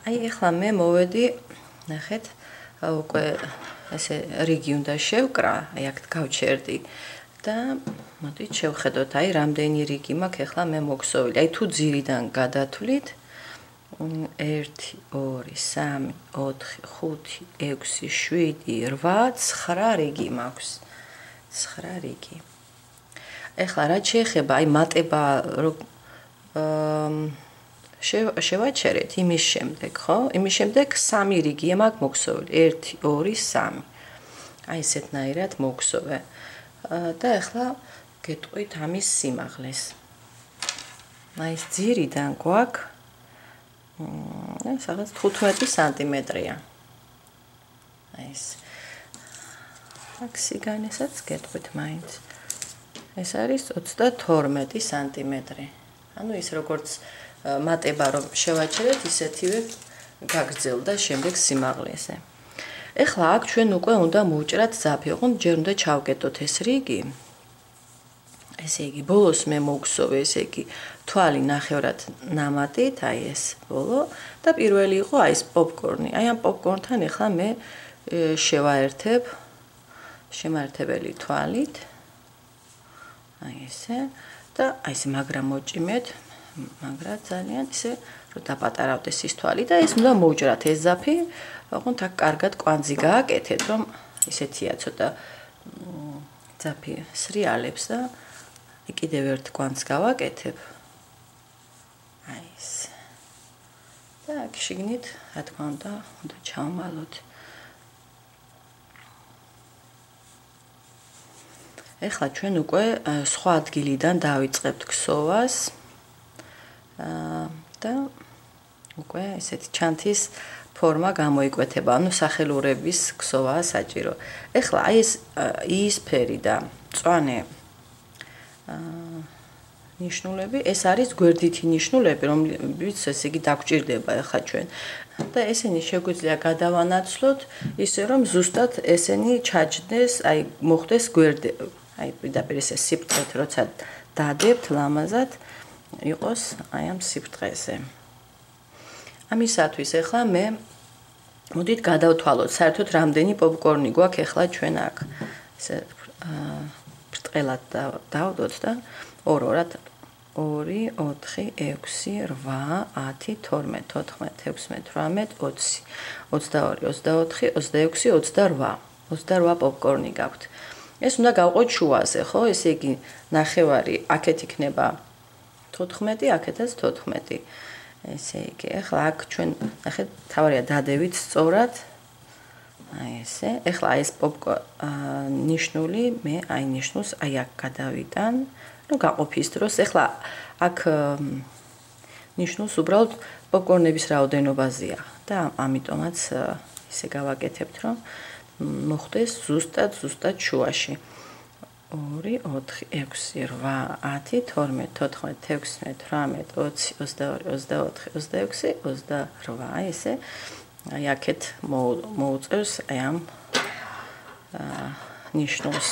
აი ეხლა მე მოვედი, ნახეთ, უკვე ესე რიგი უნდა შევკრა, აი აქ გავჩერდი და მოდით შევხედოთ, აი რამდენი რიგი მაქვს ეხლა მე მოქსოვილი. აი თუ ძირიდან გადათვლით 1 2 3 4 5 6 7 8 9 რიგი მაქვს. 9 რიგი. ეხლა რა შეეხება აი მატება შევაჩერეთ იმის შემდეგ, ხო? იმის შემდეგ 3 რიგია მაქვს მოქსოვილი. 1 2 3. აი ესეთნაირად მოქსოვე. და ეხლა გეტყვით ამის სიმაღლეს. აი ეს ძირიდან გვაქვს სადაც 15 სანტიმეტრია. აი ეს აქ სიგანესაც გეტყვით მაინც. ეს არის 32 სანტიმეტრი. ანუ ის როგორც მატება რომ შევაჩერეთ, ისეთივე გაგრძელდა შემდეგ სიმაღლეზე. ეხლა აქ ჩვენ უკვე უნდა მოვჭრათ ძაფი, ოღონდ ჯერ უნდა ჩავკეტოთ ეს რიგი. ესე იგი, ბოლოს მე მოვქსოვე, ესე იგი, თვალი ნახევრად ნამატით, აი ეს ბოლო და პირველი იყო აი ეს პოპკორნი. აი ამ პოპკორნთან ეხლა მე შევაერთებ შემაერთებელი თვალით. აი ესე და აი ეს მაგრა მოჭიმეთ, მაგრა ძალიან ისე რომ დაპატარავდეს ის თვალი და ეს უნდა მოვჭრათ ეს ძაფი, ოღონდ აქ კარგად კვანძი გააკეთეთ, რომ ისეთია ცოტა ძაფი სრიალებს და კიდევ ერთ კვანძს გავაკეთებ. აი ეს. და აქ შიგნით, რა თქმა უნდა ჩავმალოთ. ეხლა ჩვენ უკვე სხვა ადგილიდან დავიწყებთ ქსოვას. და უკვე ესეთი ჩანთის ფორმა გამოიკვეთება, ანუ სახელურების ქსოვაა საჭირო. ეხლა აი ეს იისფერი და მწვანე ნიშნულები, ეს არის გვერდითი ნიშნულები, რომლებიც ესე იგი დაგვჭირდება ეხლა ჩვენ. და ესენი შეგვიძლია გადავანაცვლოთ ისე რომ ზუსტად ესენი ჩაჯდეს, აი მოხდეს გვერდი, აი პირდაპირ ესე სიბრტყეთ როცა დადებთ ლამაზად იყოს აი ამ სიბრტყეზე. ამისათვის ეხლა მე მოდით გადავთვალოთ საერთოდ რამდენი პოპკორნი გვაქვს ეხლა ჩვენ აქ. ესე ბრტყელად დავდოთ და 2-ორად 2 4 6 8 10 12 14 16 18 20 22 23 24 26 28 პოპკორნი გაქვთ. ეს უნდა გავყოთ შუაზე, ხო? ესე იგი ნახევარი აქეთ იქნება 14, აქეთაც 14. ესე იგი, ეხლა აქ ჩვენ ნახეთ, თავარია დადევით სწორად. აი ესე. ეხლა ეს ნიშნული, მე აი ნიშნულს აი აქ გადავიტან, რომ გაყოფის დროს. ეხლა აქ ნიშნულს უბრალოდ პოპკორნების რაოდენობაზეა და ამიტომაც ისე გავაკეთებთ, რომ მოხდეს ზუსტად შუაში. 2 4 6 8 10 12 14 16 18 20 22 23 24 26 28 აი ესე აი აქეთ მოუწევს აი ამ ნიშნულს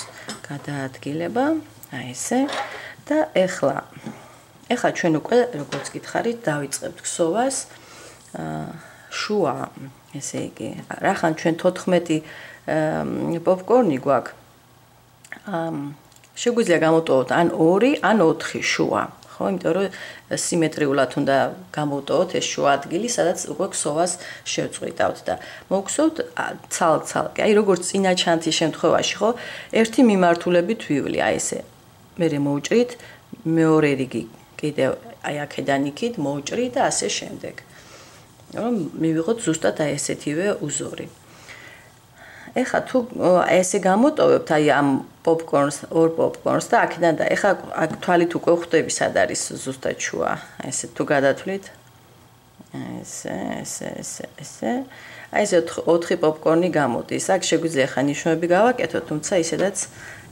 გადაადგილება აი ესე და ეხლა ჩვენ უკვე როგორც გითხარით დავიწყებთ ქსოვას შუა ესე იგი რახან ჩვენ 14 პოპკორნი გვაქვს შეგვიძლია გამოვტოვოთ ან 2 ან 4 შუა ხო იმიტომ რომ სიმეტრიულად უნდა გამოვტოვოთ ეს შუა ადგილი სადაც უკვე ქსოვას შევწყვიტავთ და მოვხსოვთ ცალ-ცალკე აი როგორც წინა ჩანთის შემთხვევაში ხო ერთი მიმართულებით ვივლი აი ესე მე მოვჭრით მეორე რიგი კიდევ აი აქედან იქით მოვჭრი და ასე შემდეგ რომ მივიღოთ ზუსტად აი ესეთივე უზორი ეხლა თუ ესე გამოტოვებთ აი ამ პოპკორნს, ორ პოპკორნს და აქედან და ეხლა აქ თვალით უკვე ხვდები სად არის ზუსტად შუა. ესე თუ გადათვლით. ესე. აი ეს 4 პოპკორნი გამოდის. აქ შეგვიძლია ხა ნიშნები გავაკეთოთ, თუმცა ისედაც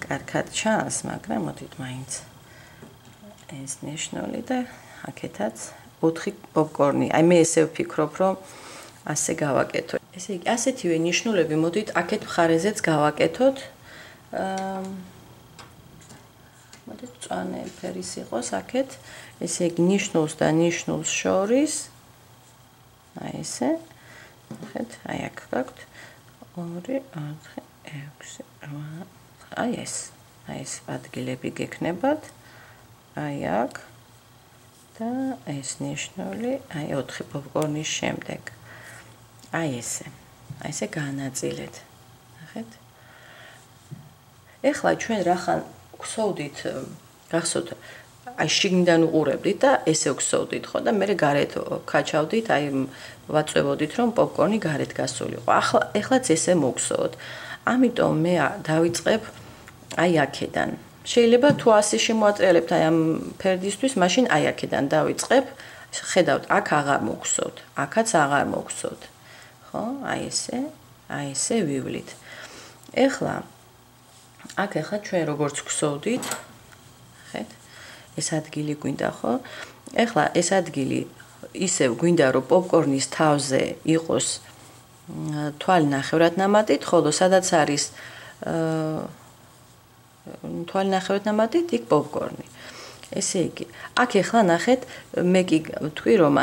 კარგად ჩანს, მაგრამ მოდით მაინც. ეს ნიშნული და აქეთაც 4 პოპკორნი. აი მე ესე ვფიქრობ, რომ ასე გავაკეთოთ. ესე იგი, ასეთივე ნიშნულები მოდით აქეთ მხარეზეც გავაკეთოთ. მოდით მწვანე ფერის იყოს აქეთ. ესე იგი, ნიშნულს და ნიშნულს შორის. აი ესე. ნახეთ, აი აქ გაქვთ 2, 4, 6, 8. აი ეს ადგილები გექნებათ. აი აქ და ეს ნიშნული, აი 4 პოპკორნის შემდეგ. აი ესე განაწილეთ. ნახეთ. ეხლა ჩვენ რახან გვსოვდით, გახსოვთ, აი შიგნიდან უყურებდით და ესე გვსოვდით, ხო და მე გარეთ ქაჩავდით, აი ვაწვევოდით, რომ პოპკორნი გარეთ გასულიყო. ეხლაც ესე მოგსოვოთ. ამიტომ მე დავიწყებ აი აქედან. შეიძლება თუ 100 შემოატრიალებთ აი ამ ფერდისთვის, მაშინ აი აქედან დავიწყებ. ხედავთ, აქ აღარ მოგსოვთ, აქაც აღარ მოგსოვთ. ხო? აი ესე ვივლით. ეხლა ჩვენ როგორც გვსოვდით, ხეთ? ეს ადგილი გვინდა, ხო? ეხლა ეს ადგილი ისევ გვინდა, რომ პოპკორნის თავზე იყოს თვალი ნახევრად ნამატით, ხოლო სადაც არის თვალი ნახევრად ნამატით, იქ პოპკორნი. ესე იგი, აქ ეხლა ნახეთ, მე კი თქვი რომ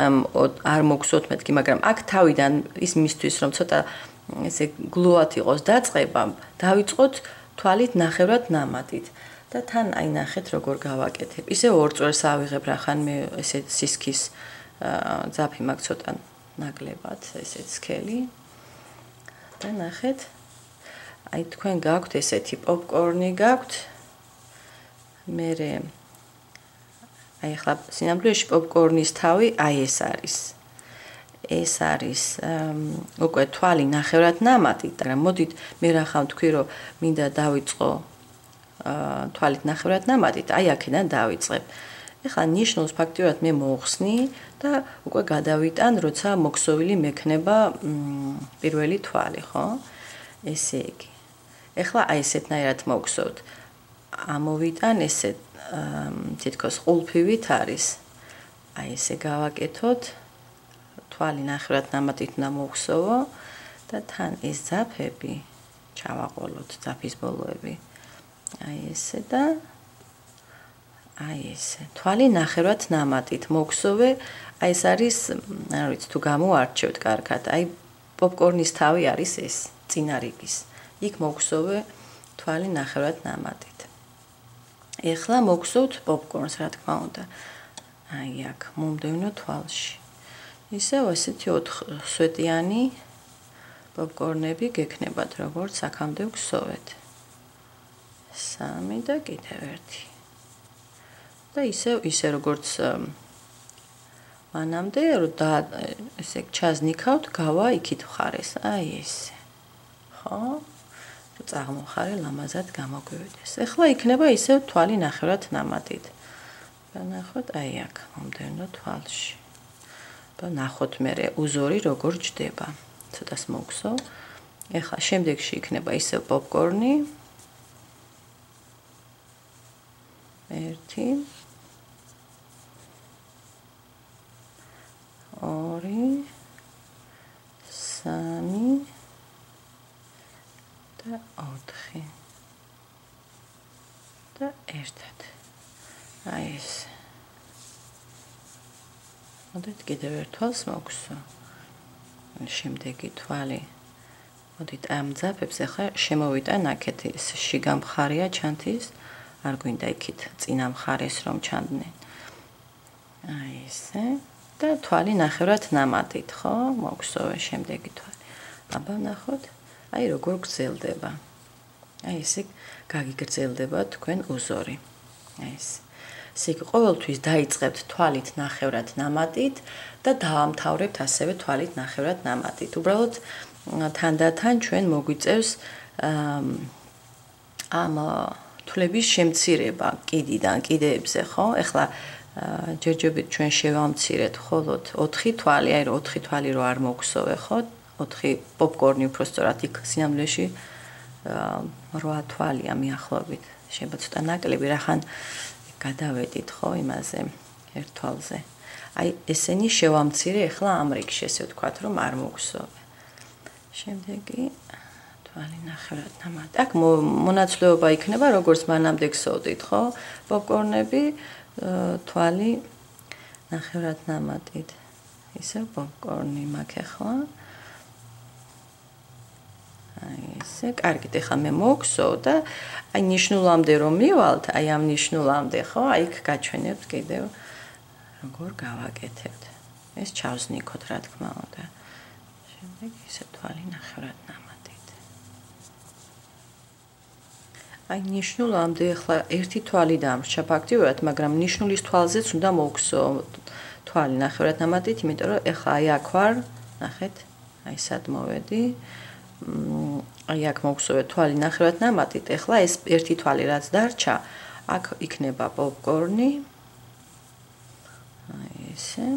არ მოგსოთ მეთქი, მაგრამ აქ თავიდან ის მისთვის რომ ცოტა ესე გლუვად იყოს დაწყება, დავიწყოთ თვალით ნახევრად ნამატით და თან აი ნახეთ როგორ გავაკეთებ. ისე ორ წვერს ავიღებ რახან მე ესე სისქის ძაფი მაქვს ცოტა ნაკლებად, ესე სქელი. და ნახეთ, აი თქვენ გაქვთ ესეთი პოპკორნი გაქვთ. მერე აი ახლა სინამდვილეში პოპკორნის თავი აი ეს არის. ეს არის უკვე თვალი ნახევრად ნამატით, მაგრამ მოდით მე რახან თქვი რომ მინდა დავიწყო თვალით ნახევრად ნამატით, აი აქედან დავიწყებ. ეხლა ნიშნულს ფაქტიურად მე მოვხსნი და უკვე გადავიტან, როცა მოქსოვილი მექნება პირველი თვალი, ხო? ესე იგი. ეხლა აი ესეთნაირად მოგსოვთ. ამოვიტან ესე თითქოს ყულფივით არის. აი ესე გავაკეთოთ. თვალი ნახევრად ნამატით უნდა მოვხსოვო და თან ეს ძაფები ჩავაყოლოთ, ძაფის ბოლოები. აი ესე და აი ესე. თვალი ნახევრად ნამატით მოვხსოვე. აი ეს არის, არ ვიცი თუ გამოარჩევთ კარგად. აი პოპკორნის თავი არის ეს, წინა რიგის. იქ მოვხსოვე თვალი ნახევრად ნამატით. ეხლა მოვხსოვთ პოპკორნს, რა თქმა უნდა. აი აქ მომდევნო თვალში. ისევ ესეთი 4 სვეტიანი პოპკორნები გექნებათ, როგორც აქამდე ვგსოვეთ. 3 და კიდევ 1. და ისე როგორც მანამდე, რომ ესე ჩაზნიქავთ, გავა იქით მხარეს. აი ესე. ხო? წაღმოხარე ლამაზად გამოგვივიდეს. ეხლა იქნება ისევ თვალი ნახევრად ნამატით. ნახოთ აი აქ მომდევნო თვალში. და ნახოთ მერე უზორი როგორ ჯდება. ცოტას მოგხსოვ. ეხლა შემდეგში იქნება ისევ პოპკორნი. 1 2 3 და 4 და ერთად. აი ეს. მოდით კიდევ ერთ თვალს მოგხსოვ. შემდეგი თვალი. მოდით ამ ძაფებს ახლა შემოვიტან აქეთ ეს შიგა მხარეა ჩანთის. არ გვინდა იქით წინა მხარეს რომ ჩანდნენ. აი ესე. და თვალი ნახევრად ნამატით, ხო? მოგხსოვე შემდეგი თვალი. აბა ნახოთ, აი როგორ გრძელდება. აი ესე გაგიგრძელდება თქვენ უზორი. აი ეს. ესე იგი ყოველთვის დაიწყებთ თვალით ნახევრად ნამატით და დავამთავრებთ ასევე თვალით ნახევრად ნამატით. უბრალოდ თანდათან ჩვენ მოგვიწევს ამ თვლების შემცირება კიდიდან კიდეებზე, ხო? ეხლა ჯერჯერობით ჩვენ შევამცირეთ მხოლოდ 4 თვალი, აი 4 თვალი რო არ მოგხსოვე, ხო? 4 პოპკორნი უბრალოდ იქ სინამდვილეში 8 თვალია მიახლოებით. შეიძლება ცოტა ნაკლები, რახან გადავედით, ხო, იმაზე ერთ თვალზე. აი ესენი შევამცირე ეხლა ამ რიგში, ესე ვთქვათ, რომ არ მოგხსოვე. შემდეგი თვალი ნახევრად ნამატით. აქ მონაცვლეობა იქნება, როგორც მანამდე გსოვდით, ხო? პოპკორნები თვალი ნახევრად ნამატით. ისე პოპკორნი მაქვს ახლა. ესე, კარგით, ახლა მე მოვხსოვ და აი ნიშნულამდე რომ მივალთ, აი ამ ნიშნულამდე, ხო? აი იქ გაჩვენებთ კიდევ როგორ გავაკეთებთ. ეს ჩავზნიქოთ, რა თქმა უნდა. შემდეგ ისე თვალი ნახევრად ნამატით. აი ნიშნულამდე ახლა ერთი თვალი დამრჩა ფაქტიურად, მაგრამ ნიშნულის თვალზეც უნდა მოვხსოვ თვალი ნახევრად ნამატით, იმიტომ რომ ახლა აი აქ ვარ, ნახეთ, აი სად მოვედი. აი აქ მოვხსოვეთ თვალი ნახევრად ნამატით, ახლა ეს ერთი თვალი რაც დარჩა, აქ იქნება პოპკორნი. აი ესე.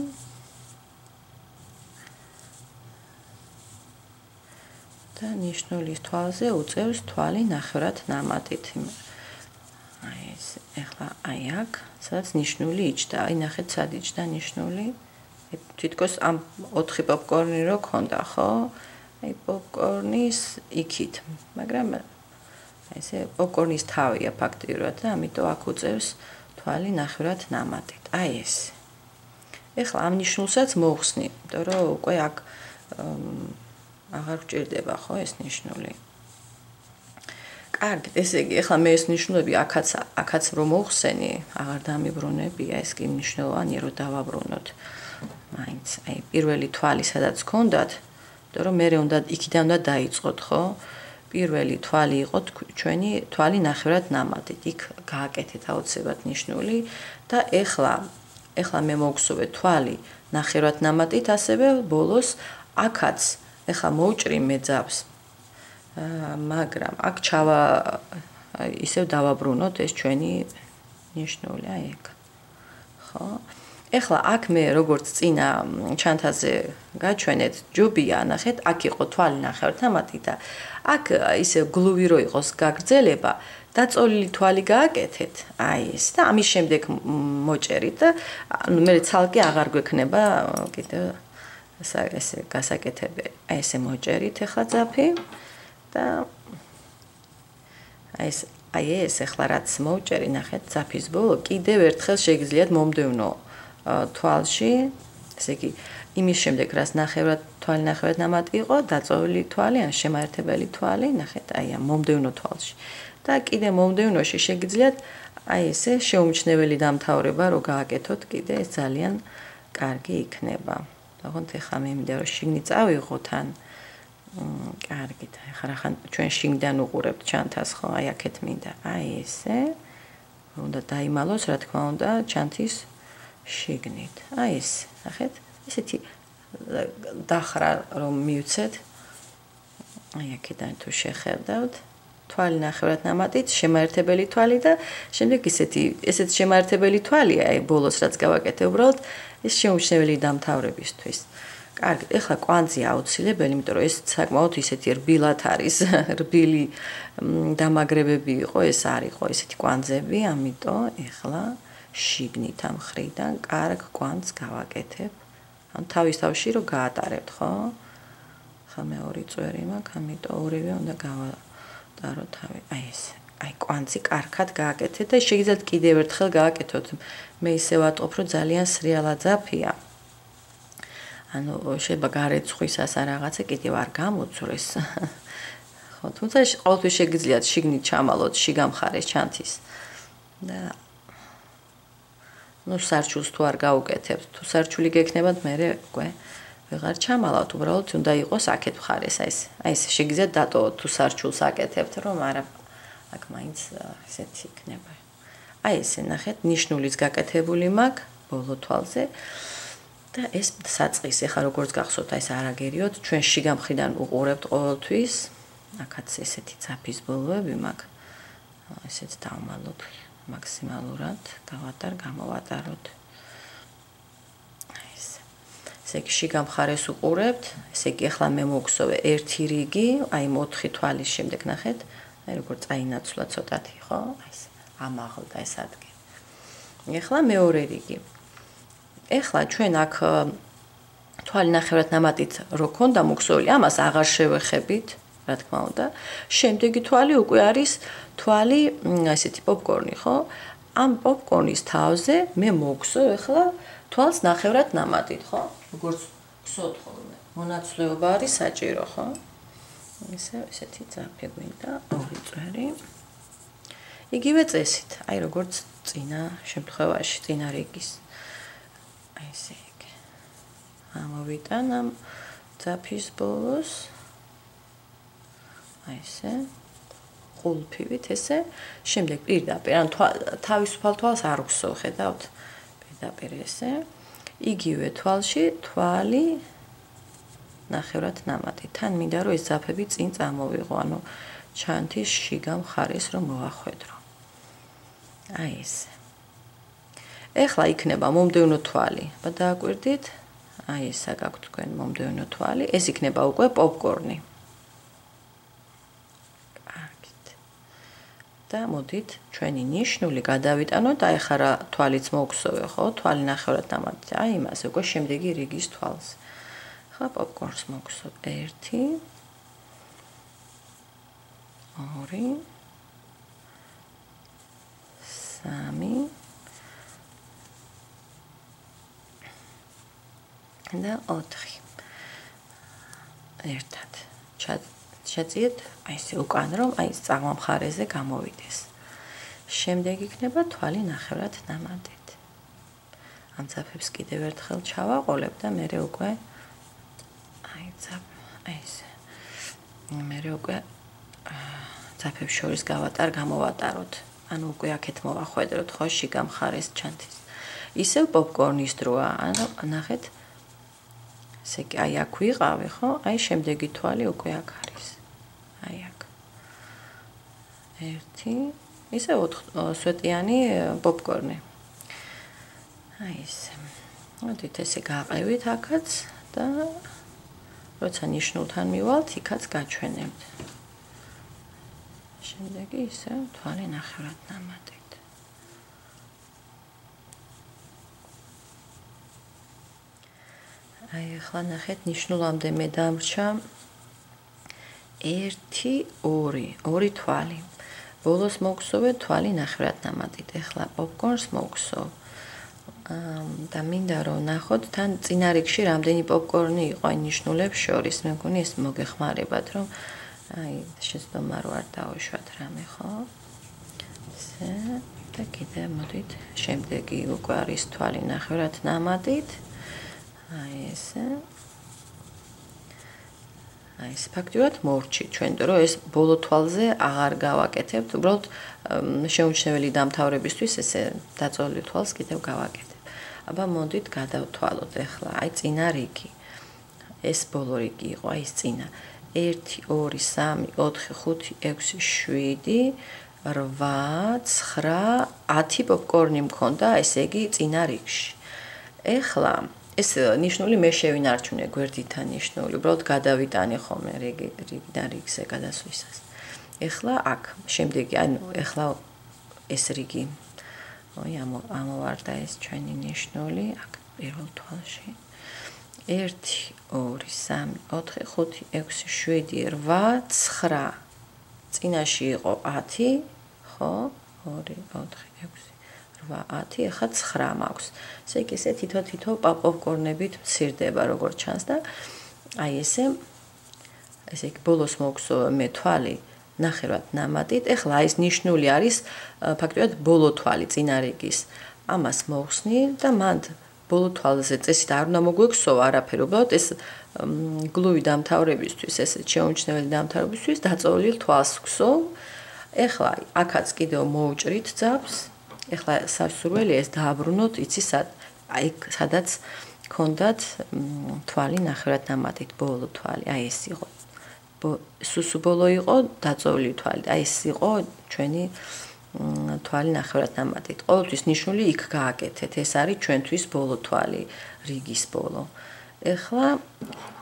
და ნიშნულის თვალზე უწევს თვალი ნახევრად ნამატით. აი ეს ახლა აი აქ, სადაც ნიშნული იჯდა, აი ნახეთ სად იჯდა ნიშნული. თითქოს ამ 4 პოპკორნი რო ქონდა, ხო? აი პოპკორნის იქით, მაგრამ ესე პოპკორნის თავია ფაქტიურად და ამიტომ აქ უწევს თვალი ნახევრად ნამატით. აი ეს. ეხლა ამ ნიშნულსაც მოვხსნი, იმიტომ რომ უკვე აქ აღარ გვჭირდება ხო ეს ნიშნული. კარგით, ესე იგი, ეხლა მე ეს ნიშნულები აქაც რომ მოვხსენი, აღარ დამიბრუნებია, ეს კი მნიშვნელოვანია რომ დავაბრუნოთ. მაინც აი პირველი თვალი სადაც გქონდათ, იმიტომ რომ მე უნდა იქიდან უნდა დაიწყოთ, ხო? პირველი თვალი იყო ჩვენი თვალი ნახევრად ნამატით. იქ გააკეთეთ აუცილებლად ნიშნული და ეხლა მე მოვხსოვეთ თვალი ნახევრად ნამატით, ასევე ბოლოს აქაც ეხლა მოვჭრი მე ძაბს. მაგრამ აქ ჩავა ისევ დავაბრუნოთ ეს ჩვენი ნიშნული, აი ეგ. ხო? ეხლა აქ მე როგორც წინა ჩანთაზე გაჩვენეთ, ჯობია ნახეთ, აქ იყო თვალი ნახევრად ნამატით და აქ ისე გლუვი რო იყოს გაგრძელება, დაწოლილი თვალი გააკეთეთ, აი ეს და ამის შემდეგ მოჭერით და მე ცალკე აღარ გვექნება კიდე ესე გასაკეთებელი. აი ესე მოჭერით ახლა ძაფი და აი ეს ახლა რაც მოვჭერი, ნახეთ, ძაფის ბოლო კიდევ ერთხელ შეგიძლიათ მომდევნო თვალში, ესე იგი, იმის შემდეგ რაც თვალი ნახევრად ნამატი იყო, დაწოლილი თვალი ან შემაერთებელი თვალი, ნახეთ, აი ამ მომდევნო თვალში. და კიდე მომდევნოში შეგიძლიათ აი ესე შეუმჩნეველი დამთავრება რო გააკეთოთ, კიდე ეს ძალიან კარგი იქნება. თქონთ ახლა მე მინდა რომ შიგნით წავიღოთ ან კარგით, ახლა რახან ჩვენ შიგნიდან უყურებთ ჩანთას, ხო? აი აქეთ მინდა. აი ესე. უნდა დაიმალოს, რა თქმა უნდა, ჩანთის შიგნით. აი ეს, ნახეთ, ესეთი დახრა რომ მივცეთ. აი აქედან თუ შეხედავთ, თვალი ნახევრად ნამატით, შემაერთებელი თვალი და შემდეგ ესეთ შემაერთებელი თვალია, აი ბოლოს რაც გავაკეთე უბრალოდ ეს შეუმჩნეველი დამთავრებისთვის. კარგი, ეხლა კვანძი აუცილებელი, იმიტომ რომ ეს საკმაოდ ისეთი რბილად არის, რბილი დამაგრებები იყო, ეს არ იყო ესეთი კვანძები, ამიტომ ეხლა შიგნით ამ მხრიდან კარგ კვანძს გავაკეთებ. ან თავის-თავში რომ გაატარებთ, ხო? ხა მე ორი წვერი მაქვს, ამიტომ ორივე უნდა გავატარო თავი. აი ეს. აი კვანძი კარგად გააკეთეთ და შეგიძლიათ კიდევ ერთხელ გააკეთოთ. მე ისე ვატყობ, რომ ძალიან სრიალა ძაფია. ანუ შეიძლება გარეცხვისას ან რაღაცა კიდევ არ გამოძვრეს. ხო, თუმცა ყოველთვის შეგიძლიათ შიგნით ჩამალოთ შიგამხარეს ჩანთის. და ნუ სარჩულს თუ არ გაუკეთებთ, თუ სარჩული გექნებათ, მე უკვე ვეღარ ჩამალავთ, უბრალოდ უნდა იყოს აქეთ მხარეს, აი ეს შეგიძლიათ დატოვოთ თუ სარჩულს აკეთებთ, რომ არა აქ მაინც ესეთი იქნება. აი ესე ნახეთ, ნიშნulis გაკეთებული მაქვს ბოლო თვალზე. და ეს საწყის, ეხლა როგორც გახსოვთ, აი ეს არაგერიოთ, ჩვენ შიგამხრიდან უყურებთ ყოველთვის. აქაც ესეთი ძაფის ბოლოები მაქვს. ესეც დავმალოთ მაქსიმალურად, გამოვატაროთ. აი ეს. ესე იგი შიგამხარეს უყურებთ, ესე იგი ახლა მე მოვხსოვე ერთი რიგი, აი 4 თვალის შემდეგ ნახეთ, აი როგორ წაინაცვლა ცოტათი, ხო? აი ეს ამაღლდა ეს ადგილი. ახლა მეორე რიგი. ეხლა ჩვენ აქ თვალი ნახევრად ნამატით რო ქონდა მოგსოვილი, ამას აღარ შევეხებით, რა თქმა უნდა. შემდეგი თვალი უკვე არის თვალი, ესეთი პოპკორნი, ხო? ამ პოპკორნის თავზე მე მოგსოვ ეხლა თვალს ნახევრად ნამატით, ხო? როგორც გსოთ ხოლმე. მონაცვლეობა არის საჭირო, ხო? ესეთი ძაფი გვინდა, ორი წვერი. იგივე წესით, აი როგორც წინა შემთხვევაში, წინა რიგის. აი ესე იგი. ამოვიტან ამ ძაფის ბოლოს. აი ესე. ყულფივით ესე. შემდეგ პირდაპირ, ან თავისუფალ თვალს არ გვსო, ხედავთ? პირდაპირ ესე. იგივე თვალში თვალი ნახევრად ნამატი. თან მინდა რომ ეს ძაფები წინ წამოვიღო, ანუ ჩანთის შიგა მხარეს რომ მოვახვედრო. აი ესე. ეხლა იქნება მომდევნო თვალი. დააკვირდით? აი ესა გაქვთ თქვენ მომდევნო თვალი. ეს იქნება უკვე პოპკორნი. კარგით. და მოდით ჩვენი ნიშნული გადავიტანოთ. აი ხა რა თვალიც მოგსოვე, ხო? თვალი ნახევრად ნამატი. აი იმას უკვე შემდეგი რიგის თვალს. ხა პოპკორნს მოგსოვ 1 2 3 და 4. ერთად. შეძიეთ აი ესე უკან რომ აი წაღმა მხარეზე გამოვიდეს. შემდეგ იქნება თვალი ნახევრად ნამატით. ამ ძაფებს კიდევ ერთხელ ჩავაყოლებ და მე უკვე აი ესე. მე უკვე ძაფებს შორის გამოვატაროთ. ანუ უკვე აქეთ მოვახვედროთ ხო შიგა მხარეს ჩანთის. ისევ პოპკორნის დროა, ანუ ნახეთ ესე კი აი აქ ვიყავი, ხო? აი შემდეგი თვალი უკვე აქ არის. აი აქ. 1 ისე 4 სვეტიანი პოპკორნი. აი ესე. მოდით ესე გაყევით აქაც და როცა ნიშნულთან მივალთ, იქაც გაჩვენებთ. შემდეგი ისე თვალი ნახევრად ნამატით. აი ახლა ნახეთ ნიშნულამდე მე დამრჩა 1 2 თვალი. ბოლოს მოგსოვე თვალი ნახევრად ნამატით. ახლა პოპკორნს მოგსოვ. და მინდა რომ ნახოთ თან წინა რიგში რამდენი პოპკორნი იყო აი ნიშნულებს შორის. მე მგონი ეს მოგეხმარებათ რომ აი შეცდომა რო არ დავუშვათ რამე, ხო? ესე და კიდე მოდით შემდეგი უკვე არის თვალი ნახევრად ნამატით. აი ესე. აი ეს ფაქტიურად მორჩი ჩვენ რომ ეს ბოლო თვალზე აღარ გავაკეთებთ, უბრალოდ შეუმჩნეველი დამთავრებისთვის ესე დაწოლილი თვალს კიდევ გავაკეთებ. აბა მოდით გადავთვალოთ ახლა აი წინა რიგი. ეს ბოლო რიგი იყო აი ეს წინა 1 2 3 4 5 6 7 8 9 10 პოპკორნი მქონდა, ესე იგი წინა რიგში. ეხლა ეს ნიშნული მე შევინარჩუნე გვერდითა ნიშნული, უბრალოდ გადავიტანე ხოლმე რიგიდან რიგზე გადასვლისას. ეხლა აქ შემდეგი, ანუ ეხლა ეს რიგი. ой, ამოვარდა ეს ჩვენი ნიშნული აქ პირველ თვალში. 1 2 3 4 5 6 7 8 9. წინაში იყო 10, ხო? 2 4 6 8 10, ახლა 9 მაქვს. ესე იგი ესე თითო პოპკორნებით მცირდება როგორც ჩანს და აი ესე იგი ბოლოს მოგსოვე მე თვალი ნახევრად ნამატით. ეხლა ეს ნიშნული არის ფაქტობრივად ბოლო თვალი წინა რიგის. ამას მოხსნი და მანდ ბოლო თვალზე წესით არ უნდა მოგვექსოვა არაფერი, უბრალოდ ეს გლუვი დამთავრებისთვის, ესე შეუმჩნეველი დამთავრებისთვის დაწოლილ თვალს ვქსოვ. ეხლა აქაც კიდევ მოუჭრით ძაფს. ეხლა სასურველი ეს დააბრუნოთ, იცი აი სადაც ქონდათ თვალი ნახევრად ნამატით ბოლო თვალი. აი ეს იყო. სუსუ ბოლო იყო დაწოლილი თვალი. აი ეს იყო ჩვენი თვალი ნახევრად ნამატით. ყოველთვის ნიშნული იქ გააკეთეთ. ეს არის ჩვენთვის ბოლო თვალი, რიგის ბოლო. ეხლა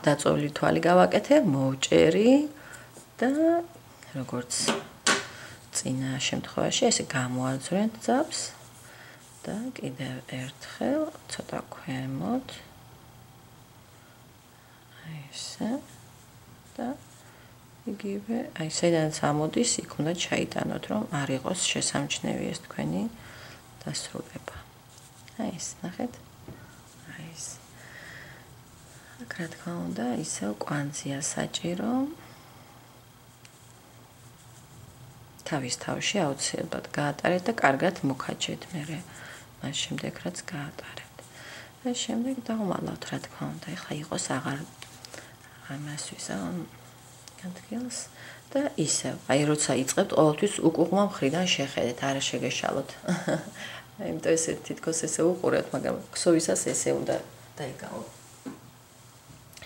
დაწოლილი თვალი გავაკეთებ, მოვჭერი და როგორც წინა შემთხვევაში ესე გამოაძვრენთ ძაფს და კიდევ ერთხელ ცოტა ქვემოთ. აი ესე და იგივე, აი საიდანაც ამოდის, იქ უნდა ჩაიტანოთ, რომ არ იყოს შესამჩნევი ეს თქვენი დასრულება. აი ეს, ნახეთ? აი ეს. აქ რა თქმა უნდა, ისევ კვანძია საჭირო. თავის თავში აუცილებლად გაატარეთ და კარგად მოგაჩეთ მერე. მას შემდეგ რაც გაატარეთ. და შემდეგ დავუმალავთ რა თქმა უნდა. ეხლა იყოს აღარ ამასვის ადგილს და ისევ. აი როცა იწყებთ ყოველთვის უკუღმა მხრიდან შეხედეთ, არა შეგეშალოთ. იმიტომ ესე თითქოს ესე უყურებთ, მაგრამ ქსოვისას ესე უნდა დაიგავო.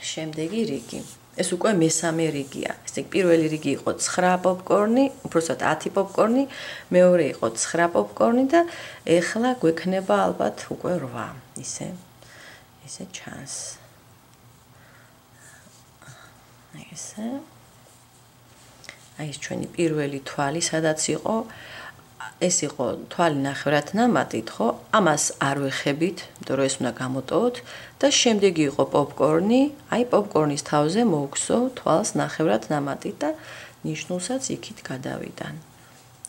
შემდეგი რიგი. ეს უკვე მესამე რიგია. ესე პირველი რიგი იყო 9 პოპკორნი, უბრალოდ 10 პოპკორნი, მეორე იყო 9 პოპკორნი და ეხლა გვექნება ალბათ უკვე 8. ისე ჩანს. ესე. აი ეს ჩვენი პირველი თვალი, სადაც იყო ეს იყო თვალი ნახევრად ნამატით, ხო? ამას არ ვეხებით, იმიტომ რომ ეს უნდა გამოტოვოთ და შემდეგი იყო პოპკორნი, აი პოპკორნის თავზე მოვგსო თვალს ნახევრად ნამატით და ნიშნულსაც იქით გადავიდან.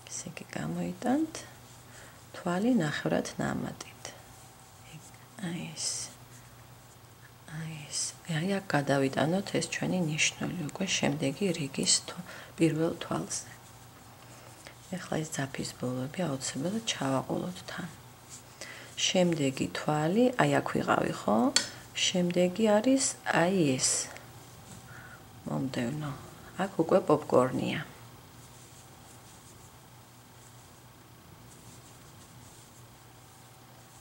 ესე იგი გამოიტანთ თვალი ნახევრად ნამატით. აი ეს. აი აქ გადავიტანოთ ეს ჩვენი ნიშნული უკვე შემდეგი რიგის პირველ თვალზე. ეხლა ეს ძაფის ბოლოები აუცილებლად ჩავაყოლოთ თან. შემდეგი თვალი, აი აქ ვიყავი, ხო? შემდეგი არის აი ეს. მომდევნო. აქ უკვე პოპკორნია.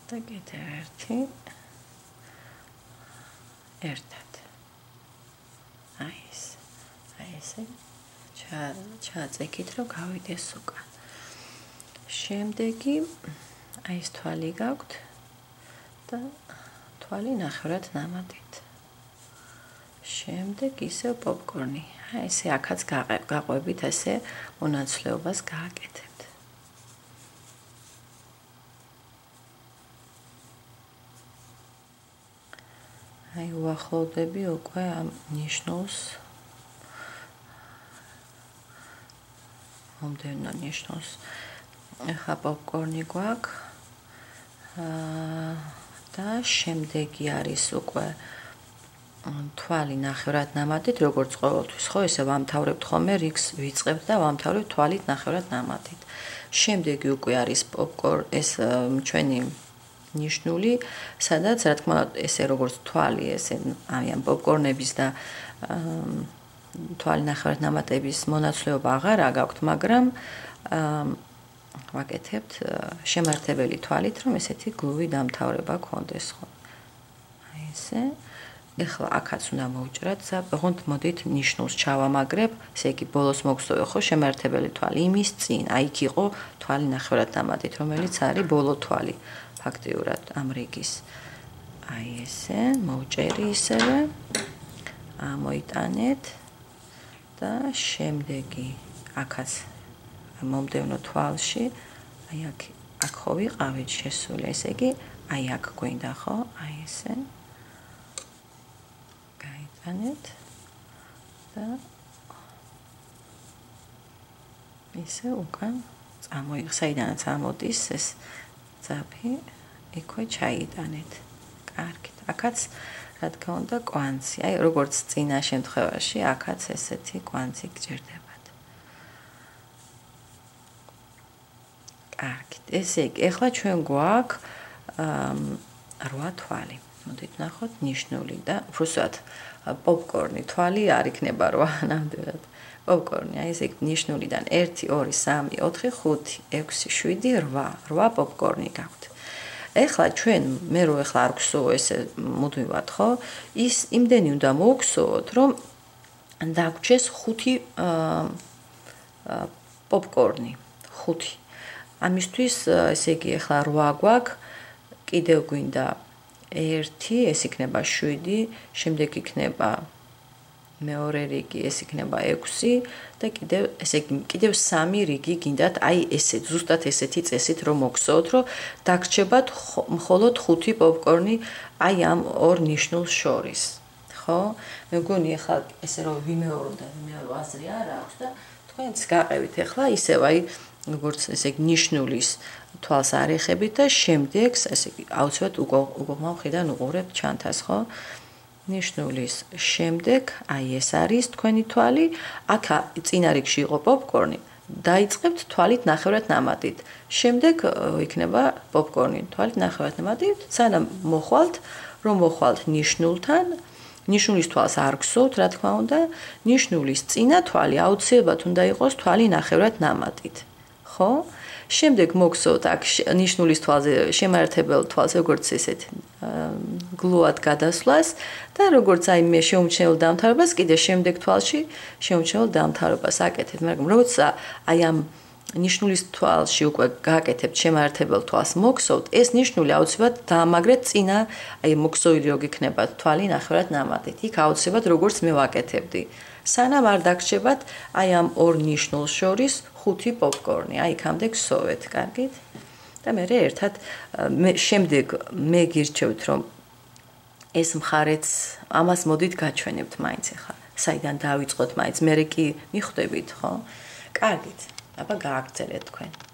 და კიდევ ერთი. ერთად. აი ეს. აი ესე. ჩააწეკით რომ გავიდეს უკან. შემდეგი აი ეს თვალი გაქვთ და თვალი ნახევრად ნამატით. შემდეგ ისევ პოპკორნი. აი ესე აქაც გაყვებით ესე მონაცვლეობას გააკეთებთ. აი უახლოვდები უკვე ამ ნიშნულს მომდევნო ნიშნულს. ეხლა პოპკორნი გვაქვს და შემდეგი არის უკვე თვალი ნახევრად ნამატით, როგორც ყოველთვის, ხო, ესე ვამთავრებთ ხოლმე რიგს ვიწყებთ და ვამთავრებთ თვალით ნახევრად ნამატით. შემდეგი უკვე არის პოპკორნ, ეს ჩვენი ნიშნული, სადაც რა თქმა უნდა, ესე როგორც თვალი, ესე ამ პოპკორნების და თვალი ნახევრად ნამატების მონაცვლეობა აღარა გაქვთ, მაგრამ ვაკეთებთ შემართებელი თვალით, რომ ესეთი გლუვი დამთავრება გქონდეს, ხო. აი ესე. ეხლა აქაც უნდა მოვჭრათ, ოღონდ მოდით ნიშნულს ჩავამაგრებ, ესე იგი ბოლოს მოგსოვე, ხო, შემართებელი თვალი იმის წინ, აი იქ იყო თვალი ნახევრად ნამატით, რომელიც არის ბოლო თვალი ფაქტიურად ამ რიგის. აი ესე, მოვჭერი ისევე. მოიტანეთ და შემდეგი აქაც მომდევნო თვალში, აი აქ ხო ვიყავით შესული, ესე იგი, აი აქ გვინდა, ხო? აი ესე. გაიტანეთ და ისე უკან საიდანაც ამოდის ეს ძაფი, იქვე ჩაიტანეთ. კარგით. აქაც რა თქმა უნდა კვანძი. აი როგორც წინა შემთხვევაში, აქაც ესეთი კვანძი გჭირდებათ. კარგით. ესე იგი, ეხლა ჩვენ გვაქვს 8 თვალი. მოდით ნახოთ ნიშნული და უბრალოდ პოპკორნი თვალი არ იქნება 8 ნამდვილად. პოპკორნი, აი ესე ნიშნულიდან 1 2 3 4 5 6 7 8 პოპკორნი გაქვთ. ეხლა ჩვენ მე რო ეხლა არ გვსოვო ესე მუდმივად, ხო? ის იმდენი უნდა მოვგსოვოთ, რომ დაგვრჩეს 5 პოპკორნი, 5. ამისთვის ესე იგი ეხლა 8 გვაქვს, კიდევ გვინდა 1, ეს იქნება 7, შემდეგ იქნება მეორე რიგი, ეს იქნება 6 და კიდევ 3 რიგი გინდათ, აი ესე ზუსტად ესეთი წესით რომ მოგსოვოთ, რომ დაგრჩებათ მხოლოდ 5 პოპკორნი აი ამ ორ ნიშნულს შორის. ხო? მე მგონი ახლა ესე რომ ვიმეორო და ვიმეორო აზრი არ აქვს და თქვენც გაყევით ახლა ისევ აი როგორც ესე ნიშნულის თვალს არ ეხებით და შემდეგ ესე აუცილებლად უკუღმა მხრიდან უყურებთ ჩანთას, ხო? ნიშნულის შემდეგ აი ეს არის თქვენი თვალი, აქ წინა რიგში იყო პოპკორნი. დაიწყებთ თვალით ნახევრად ნამატით. შემდეგ იქნება პოპკორნი თვალით ნახევრად ნამატით, სანამ მოხვალთ, რომ მოხვალთ ნიშნულთან, ნიშნულის თვალს არ გსოვთ, რა თქმა უნდა, ნიშნულის წინა თვალი აუცილებლად უნდა იყოს თვალი ნახევრად ნამატით. ხო? შემდეგ მოგსოვთ აქ ნიშნულის თვალზე შემაერთებელ თვალს როგორც ესეთ გლუად გადასვლას და როგორც აი მე შეუმჩნეულ დამთავრებას კიდე შემდეგ თვალში შეუმჩნეულ დამთავრებას აკეთებთ, მაგრამ როცა აი ამ ნიშნულის თვალში უკვე გააკეთებთ შემაერთებელ თვალს მოგსოვთ, ეს ნიშნული აუცილებლად დაამაგრეთ წინა, აი მოგსოვილი რო გიქნება თვალი ნახევრად ნამატით. იქ აუცილებლად როგორც მე ვაკეთებდი. სანამ არ დაგრჩებათ აი ამ ორ ნიშნულს შორის 5 პოპკორნი, აი იქამდე გსოვეთ, კარგით? და მე ერთად შემდეგ მე გირჩევთ რომ ეს მხარეც ამას მოდით გაჩვენებთ მაინც ახლა. საიდან დავიწყოთ მაინც, მე კი მიხვდებით, ხო? კარგით. აბა გააგრძელეთ თქვენ.